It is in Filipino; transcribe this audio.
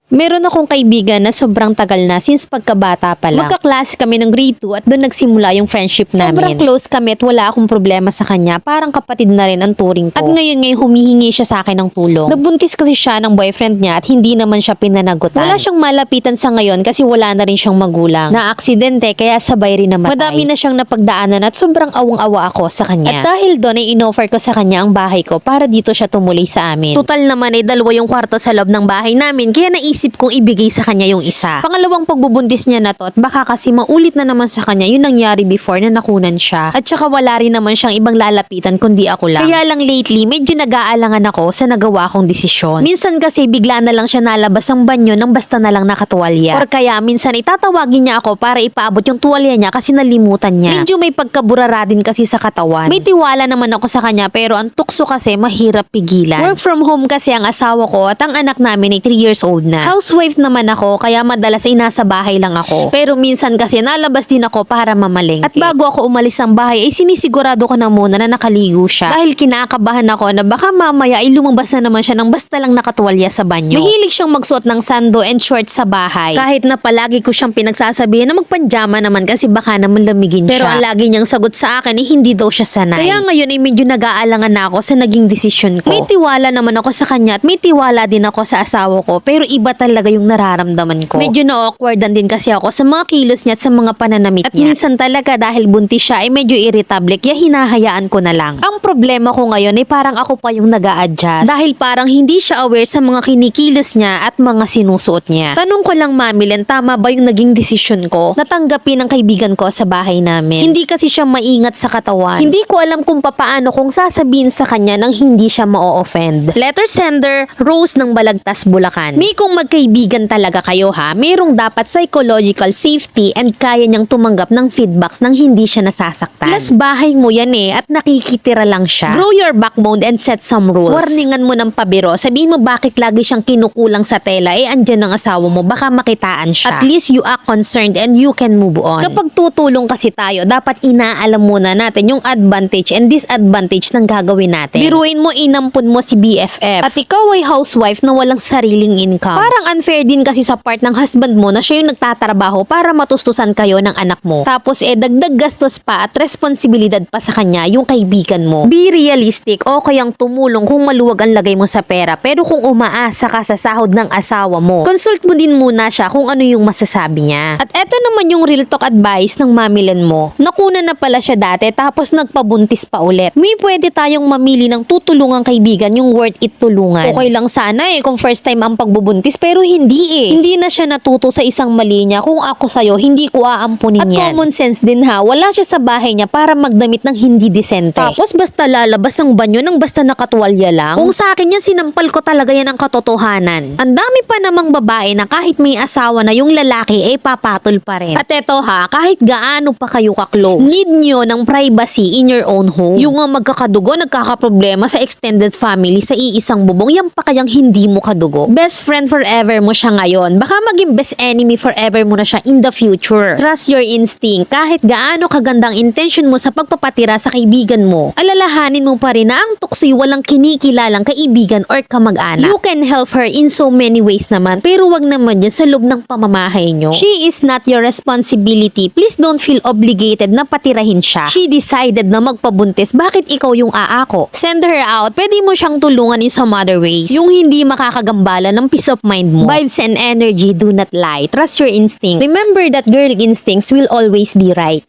Meron akong kaibigan na sobrang tagal na since pagkabata pa lang. Magkaklase kami ng grade 2 at doon nagsimula yung friendship namin. Sobrang close kami at wala akong problema sa kanya. Parang kapatid na rin ang turing ko. At ngayon humihingi siya sa akin ng tulong. Nabuntis kasi siya ng boyfriend niya at hindi naman siya pinanagutan. Wala siyang malapitan sa ngayon kasi wala na rin siyang magulang. Na-aksidente kaya sabay rin namatay. Madami na siyang napagdaanan at sobrang awang-awa ako sa kanya. At dahil doon ay inoffer ko sa kanya ang bahay ko para dito siya tumuloy sa amin. Total naman ay 2 yung kwarto sa loob ng bahay namin kaya naisip kong ibigay sa kanya yung isa. Pangalawang pagbubuntis niya na to at baka kasi maulit na naman sa kanya yung nangyari before na nakunan siya. At saka wala rin naman siyang ibang lalapitan kundi ako lang. Kaya lang lately medyo nag-aalangan ako sa nagawa kong desisyon. Minsan kasi bigla na lang siya nalabas ng banyo nang basta na lang nakatuwalya. Or kaya minsan itatawagin niya ako para ipaabot yung tuwalya niya kasi nalimutan niya. Medyo may pagkaburara din kasi sa katawan. May tiwala naman ako sa kanya pero ang tukso kasi mahirap pigilan. Work from home kasi ang asawa ko at ang anak namin ay 3 years old na. Housewife naman ako kaya madalas ay nasa bahay lang ako. Pero minsan kasi nalabas din ako para mamalengke. At bago ako umalis ng bahay ay sinisigurado ko na muna na nakaligo siya. Dahil kinakabahan ako na baka mamaya ay lumabas na naman siya nang basta lang nakatuwalya sa banyo. Mahilig siyang magsuot ng sando and shorts sa bahay. Kahit na palagi ko siyang pinagsasabihan na magpanjama naman kasi baka naman lamigin siya. Pero ang lagi niyang sagot sa akin ay hindi daw siya sanay. Kaya ngayon ay medyo nag-aalangan na ako sa naging desisyon ko. May tiwala naman ako sa kanya at may tiwala din ako sa asawa ko pero iba talaga yung nararamdaman ko. Medyo na-awkwardan din kasi ako sa mga kilos niya at sa mga pananamit niya. At minsan talaga dahil buntis siya ay medyo irritable kaya hinahayaan ko na lang. Ang problema ko ngayon ay parang ako pa yung nag-a-adjust. Dahil parang hindi siya aware sa mga kinikilos niya at mga sinusuot niya. Tanong ko lang Mami Len, tama ba yung naging desisyon ko? Natanggapin ng kaibigan ko sa bahay namin. Hindi kasi siya maingat sa katawan. Hindi ko alam kung papaano kung sasabihin sa kanya nang hindi siya ma-offend. Letter sender, Rose ng Balagtas, Bulacan. May kung magkaibigan talaga kayo ha, merong dapat psychological safety and kaya niyang tumanggap ng feedbacks nang hindi siya nasasaktan. Plus bahay mo yan at nakikitira lang siya. Grow your backbone and set some rules. Warningan mo ng pabiro, sabihin mo bakit lagi siyang kinukulang sa tela andyan ang asawa mo, baka makitaan siya. At least you act concerned and you can move on. Kapag tutulong kasi tayo, dapat inaalam muna natin yung advantage and disadvantage ng gagawin natin. Biruin mo inampun mo si BFF at ikaw ay housewife na walang sariling income. Parang unfair din kasi sa part ng husband mo na siya yung nagtatrabaho para matustusan kayo ng anak mo. Tapos dagdag gastos pa at responsibilidad pa sa kanya yung kaibigan mo. Be realistic o kayang tumulong kung maluwag ang lagay mo sa pera pero kung umaasa ka sa sahod ng asawa mo, consult mo din muna siya kung ano yung masasabi niya. At eto naman yung real talk advice ng Mami Len mo. Nakuna na pala siya dati tapos nagpabuntis pa ulit. May pwede tayong mamili ng tutulungang kaibigan yung worth it tulungan. Okay lang sana kung first time ang pagbubuntis pero hindi Hindi na siya natuto sa isang mali niya. Kung ako sa'yo, hindi ko aampunin yan. At common sense din ha, wala siya sa bahay niya para magdamit ng hindi desente. Tapos basta lalabas ng banyo nang basta nakatuwalya lang. Kung sa akin yan, sinampal ko talaga yan ang katotohanan. Ang dami pa namang babae na kahit may asawa na yung lalaki papatol pa rin. At eto ha, kahit gaano pa kayo ka-close, need nyo ng privacy in your own home. Yung magkakadugo, nagkakaproblema sa extended family sa iisang bubong, yan pa kayang hindi mo kadugo. Best friend forever mo siya ngayon. Baka maging best enemy forever mo na siya in the future. Trust your instinct. Kahit gaano kagandang intention mo sa pagpapatira sa kaibigan mo, alalahanin mo pa rin na ang tukso'y walang kinikilalang kaibigan or kamag-anak. You can help her in so many ways naman, pero wag naman dyan sa loob ng pamamahay nyo. She is not your responsibility. Please don't feel obligated na patirahin siya. She decided na magpabuntis. Bakit ikaw yung aako? Send her out. Pwede mo siyang tulungan in some other ways. Yung hindi makakagambala ng peace of mind mo. Vibes and energy do not lie. Trust your instinct. Remember that girl instincts will always be right.